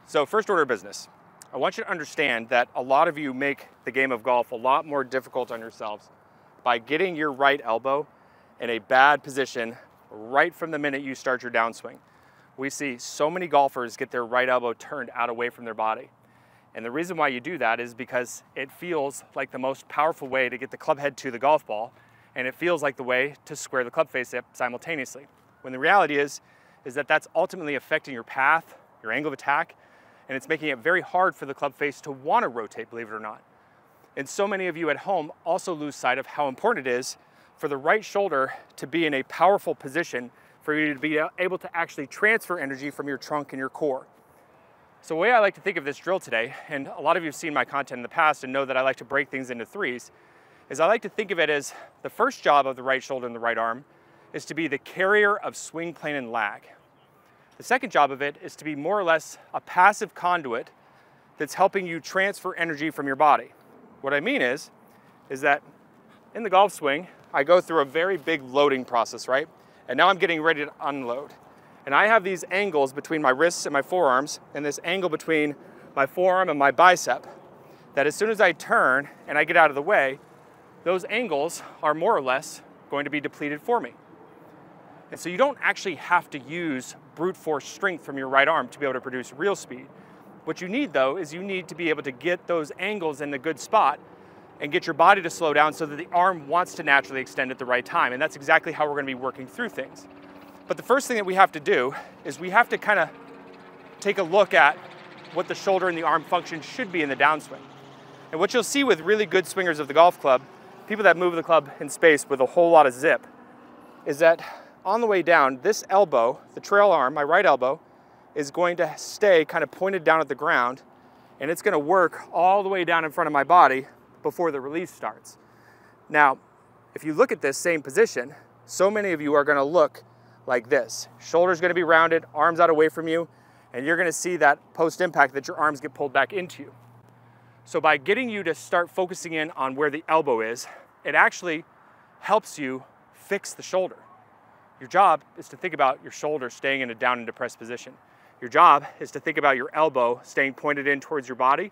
So first order of business, I want you to understand that a lot of you make the game of golf a lot more difficult on yourselves by getting your right elbow in a bad position right from the minute you start your downswing. We see so many golfers get their right elbow turned out away from their body. And the reason why you do that is because it feels like the most powerful way to get the club head to the golf ball, and it feels like the way to square the club face up simultaneously. When the reality is that that's ultimately affecting your path, your angle of attack, and it's making it very hard for the club face to want to rotate, believe it or not. And so many of you at home also lose sight of how important it is for the right shoulder to be in a powerful position for you to be able to actually transfer energy from your trunk and your core. So the way I like to think of this drill today, and a lot of you have seen my content in the past and know that I like to break things into threes, is I like to think of it as the first job of the right shoulder and the right arm is to be the carrier of swing, plane, and lag. The second job of it is to be more or less a passive conduit that's helping you transfer energy from your body. What I mean is that in the golf swing, I go through a very big loading process, right? And now I'm getting ready to unload. And I have these angles between my wrists and my forearms, and this angle between my forearm and my bicep, that as soon as I turn and I get out of the way, those angles are more or less going to be depleted for me. And so you don't actually have to use brute force strength from your right arm to be able to produce real speed. What you need though is you need to be able to get those angles in the good spot and get your body to slow down so that the arm wants to naturally extend at the right time. And that's exactly how we're going to be working through things. But the first thing that we have to do is we have to kind of take a look at what the shoulder and the arm function should be in the downswing. And what you'll see with really good swingers of the golf club, people that move the club in space with a whole lot of zip, is that on the way down, this elbow, the trail arm, my right elbow, is going to stay kind of pointed down at the ground, and it's going to work all the way down in front of my body before the release starts. Now, if you look at this same position, so many of you are going to look like this. Shoulder's going to be rounded, arms out away from you, and you're going to see that post-impact that your arms get pulled back into you. So by getting you to start focusing in on where the elbow is, it actually helps you fix the shoulder. Your job is to think about your shoulder staying in a down and depressed position. Your job is to think about your elbow staying pointed in towards your body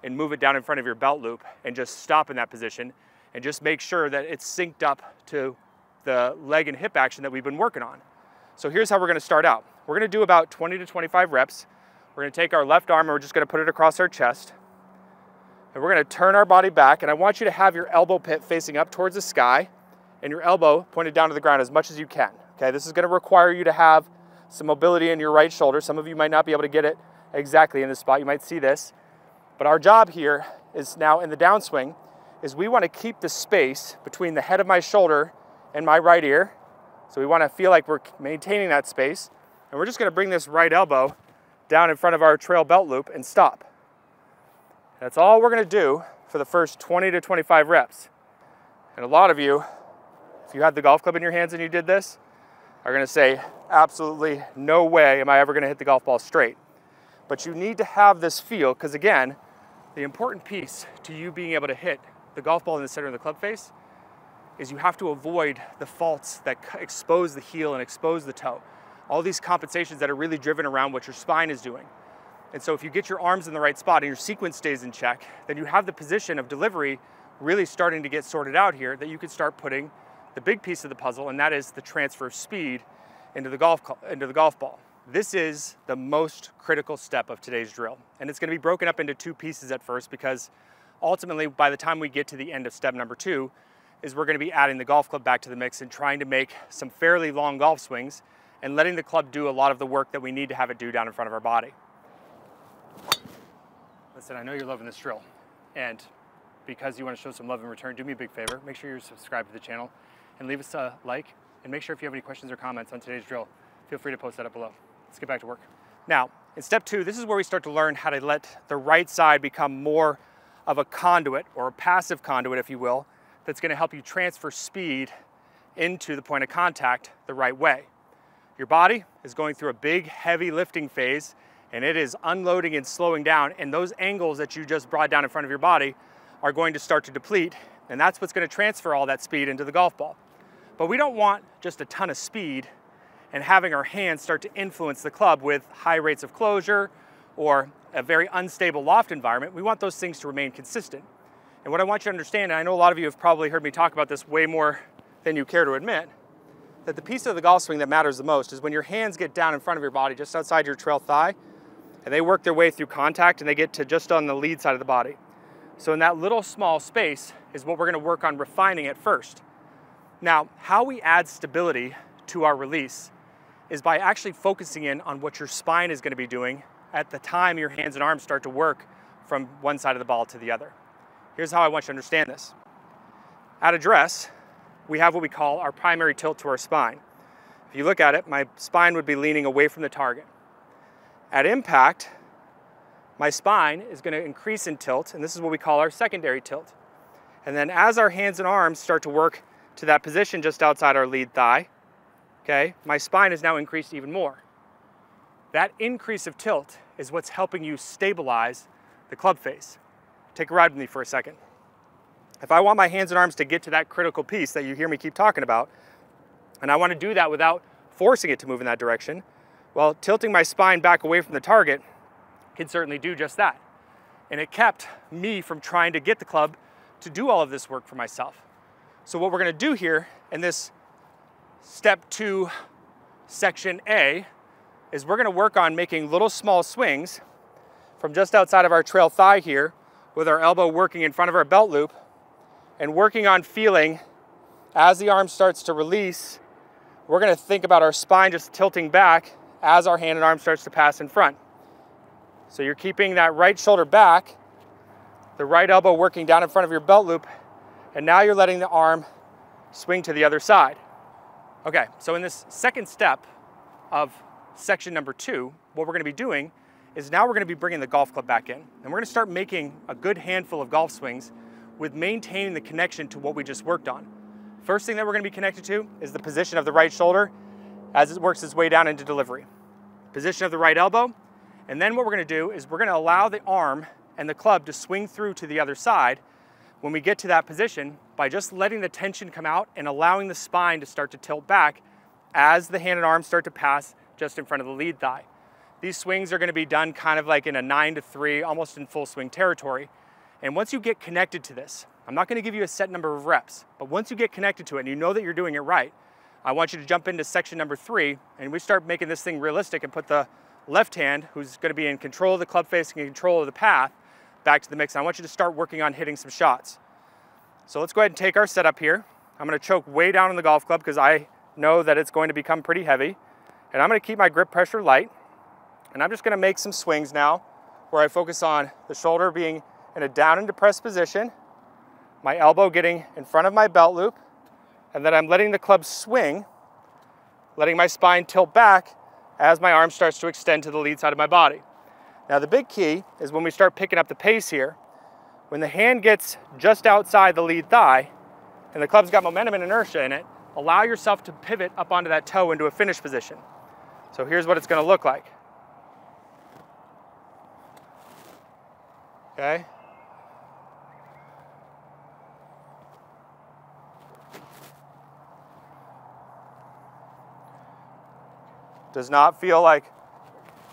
and move it down in front of your belt loop and just stop in that position and just make sure that it's synced up to the leg and hip action that we've been working on. So here's how we're gonna start out. We're gonna do about 20 to 25 reps. We're gonna take our left arm and we're just gonna put it across our chest. And we're gonna turn our body back, and I want you to have your elbow pit facing up towards the sky and your elbow pointed down to the ground as much as you can. Okay, this is gonna require you to have some mobility in your right shoulder. Some of you might not be able to get it exactly in this spot. You might see this. But our job here is now in the downswing is we wanna keep the space between the head of my shoulder and my right ear. So we wanna feel like we're maintaining that space. And we're just gonna bring this right elbow down in front of our trail belt loop and stop. That's all we're gonna do for the first 20 to 25 reps. And a lot of you, if you had the golf club in your hands and you did this, are gonna say, absolutely no way am I ever gonna hit the golf ball straight. But you need to have this feel, because again, the important piece to you being able to hit the golf ball in the center of the club face is you have to avoid the faults that expose the heel and expose the toe. All these compensations that are really driven around what your spine is doing. And so if you get your arms in the right spot and your sequence stays in check, then you have the position of delivery really starting to get sorted out here that you can start putting the big piece of the puzzle, and that is the transfer of speed into the golf ball. This is the most critical step of today's drill. And it's gonna be broken up into two pieces at first, because ultimately by the time we get to the end of step number 2, is we're gonna be adding the golf club back to the mix and trying to make some fairly long golf swings and letting the club do a lot of the work that we need to have it do down in front of our body. Listen, I know you're loving this drill, and because you want to show some love in return, do me a big favor, make sure you're subscribed to the channel and leave us a like, and make sure if you have any questions or comments on today's drill, feel free to post that up below. Let's get back to work. Now, in step 2, this is where we start to learn how to let the right side become more of a conduit, or a passive conduit, if you will, that's going to help you transfer speed into the point of contact the right way. Your body is going through a big, heavy lifting phase, and it is unloading and slowing down, and those angles that you just brought down in front of your body are going to start to deplete, and that's what's going to transfer all that speed into the golf ball. But we don't want just a ton of speed and having our hands start to influence the club with high rates of closure or a very unstable loft environment, we want those things to remain consistent. And what I want you to understand, and I know a lot of you have probably heard me talk about this way more than you care to admit, that the piece of the golf swing that matters the most is when your hands get down in front of your body, just outside your trail thigh, and they work their way through contact and they get to just on the lead side of the body. So in that little small space is what we're gonna work on refining at first. Now, how we add stability to our release is by actually focusing in on what your spine is gonna be doing at the time your hands and arms start to work from one side of the ball to the other. Here's how I want you to understand this. At address, we have what we call our primary tilt to our spine. If you look at it, my spine would be leaning away from the target. At impact, my spine is going to increase in tilt, and this is what we call our secondary tilt. And then as our hands and arms start to work to that position just outside our lead thigh, okay, my spine is now increased even more. That increase of tilt is what's helping you stabilize the club face. Take a ride with me for a second. If I want my hands and arms to get to that critical piece that you hear me keep talking about, and I want to do that without forcing it to move in that direction, well, tilting my spine back away from the target can certainly do just that. And it kept me from trying to get the club to do all of this work for myself. So what we're going to do here in this step 2, section A, is we're going to work on making little small swings from just outside of our trail thigh here, with our elbow working in front of our belt loop, and working on feeling as the arm starts to release, we're going to think about our spine just tilting back as our hand and arm starts to pass in front. So you're keeping that right shoulder back, the right elbow working down in front of your belt loop, and now you're letting the arm swing to the other side. Okay, so in this second step of section number 2, what we're going to be doing is now we're going to be bringing the golf club back in, and we're going to start making a good handful of golf swings with maintaining the connection to what we just worked on. First thing that we're going to be connected to is the position of the right shoulder as it works its way down into delivery. Position of the right elbow, and then what we're going to do is we're going to allow the arm and the club to swing through to the other side when we get to that position by just letting the tension come out and allowing the spine to start to tilt back as the hand and arm start to pass just in front of the lead thigh. These swings are going to be done kind of like in a 9-3, almost in full swing territory. And once you get connected to this, I'm not going to give you a set number of reps, but once you get connected to it and you know that you're doing it right, I want you to jump into section number 3 and we start making this thing realistic and put the left hand, who's going to be in control of the club face and in control of the path, back to the mix. And I want you to start working on hitting some shots. So let's go ahead and take our setup here. I'm going to choke way down on the golf club because I know that it's going to become pretty heavy. And I'm going to keep my grip pressure light. And I'm just going to make some swings now where I focus on the shoulder being in a down and depressed position, my elbow getting in front of my belt loop, and then I'm letting the club swing, letting my spine tilt back as my arm starts to extend to the lead side of my body. Now the big key is when we start picking up the pace here, when the hand gets just outside the lead thigh and the club's got momentum and inertia in it, allow yourself to pivot up onto that toe into a finish position. So here's what it's going to look like. Okay. Does not feel like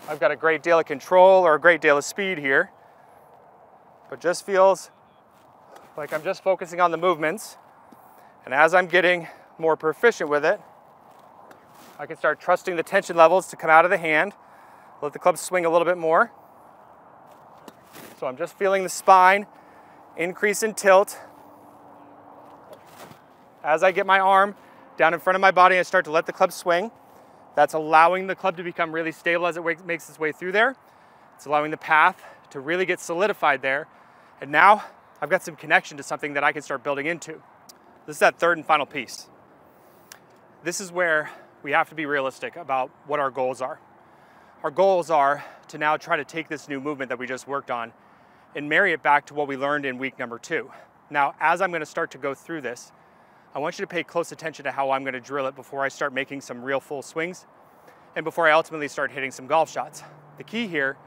I've got a great deal of control or a great deal of speed here, but just feels like I'm just focusing on the movements. And as I'm getting more proficient with it, I can start trusting the tension levels to come out of the hand, let the club swing a little bit more. So I'm just feeling the spine increase in tilt. As I get my arm down in front of my body and start to let the club swing, that's allowing the club to become really stable as it makes its way through there. It's allowing the path to really get solidified there. And now I've got some connection to something that I can start building into. This is that third and final piece. This is where we have to be realistic about what our goals are. Our goals are to now try to take this new movement that we just worked on and marry it back to what we learned in week number 2. Now, as I'm going to start to go through this, I want you to pay close attention to how I'm going to drill it before I start making some real full swings and before I ultimately start hitting some golf shots. The key here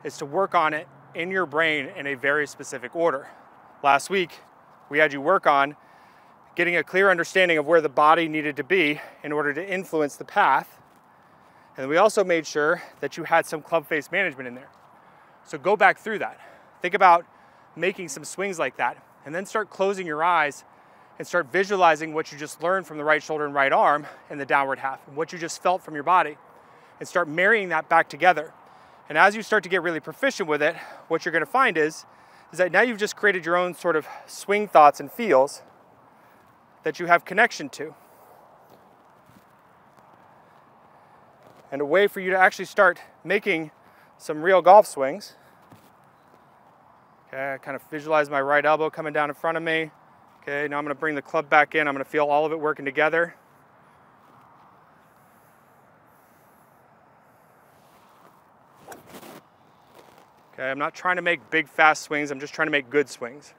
is to work on it in your brain in a very specific order. Last week, we had you work on getting a clear understanding of where the body needed to be in order to influence the path. And we also made sure that you had some club face management in there. So go back through that. Think about making some swings like that, and then start closing your eyes and start visualizing what you just learned from the right shoulder and right arm in the downward half, and what you just felt from your body, and start marrying that back together. And as you start to get really proficient with it, what you're gonna find is that now you've just created your own sort of swing thoughts and feels that you have connection to. And a way for you to actually start making some real golf swings. Okay, I kind of visualize my right elbow coming down in front of me. Okay, now I'm gonna bring the club back in. I'm gonna feel all of it working together. Okay, I'm not trying to make big, fast swings. I'm just trying to make good swings.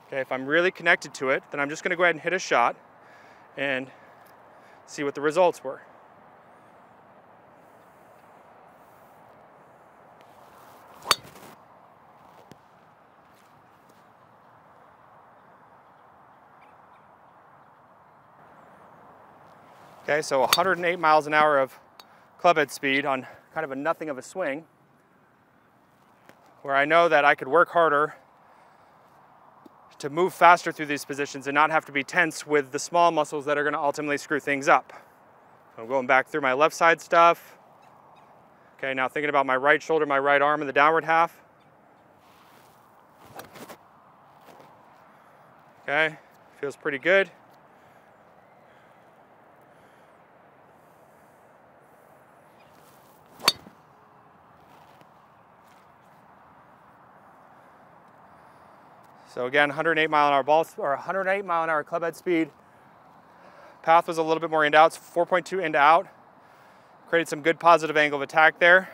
Okay, if I'm really connected to it, then I'm just gonna go ahead and hit a shot and see what the results were. Okay, so 108 miles an hour of clubhead speed on kind of a nothing of a swing, where I know that I could work harder to move faster through these positions and not have to be tense with the small muscles that are gonna ultimately screw things up. So I'm going back through my left side stuff. Okay, now thinking about my right shoulder, my right arm in the downward half. Okay, feels pretty good. So again, 108 mile an hour ball, or 108 mile an hour clubhead speed. Path was a little bit more in to out, 4.2 in to out. Created some good positive angle of attack there.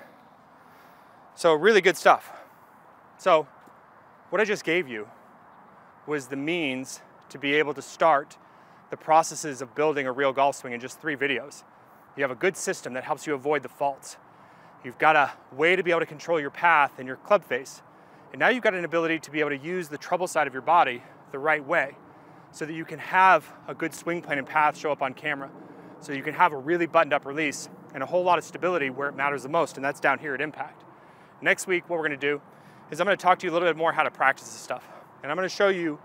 So really good stuff. So what I just gave you was the means to be able to start the processes of building a real golf swing in just 3 videos. You have a good system that helps you avoid the faults. You've got a way to be able to control your path and your club face. And now you've got an ability to be able to use the trouble side of your body the right way so that you can have a good swing plane and path show up on camera. So you can have a really buttoned up release and a whole lot of stability where it matters the most, and that's down here at impact. Next week, what we're gonna do is I'm gonna talk to you a little bit more how to practice this stuff. And I'm gonna show you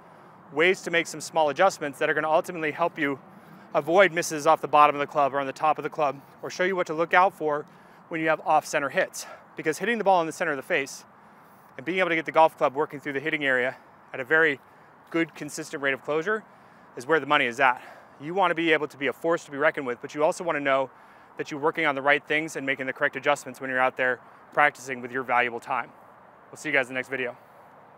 ways to make some small adjustments that are gonna ultimately help you avoid misses off the bottom of the club or on the top of the club, or show you what to look out for when you have off-center hits. Because hitting the ball in the center of the face and being able to get the golf club working through the hitting area at a very good, consistent rate of closure is where the money is at. You want to be able to be a force to be reckoned with, but you also want to know that you're working on the right things and making the correct adjustments when you're out there practicing with your valuable time. We'll see you guys in the next video.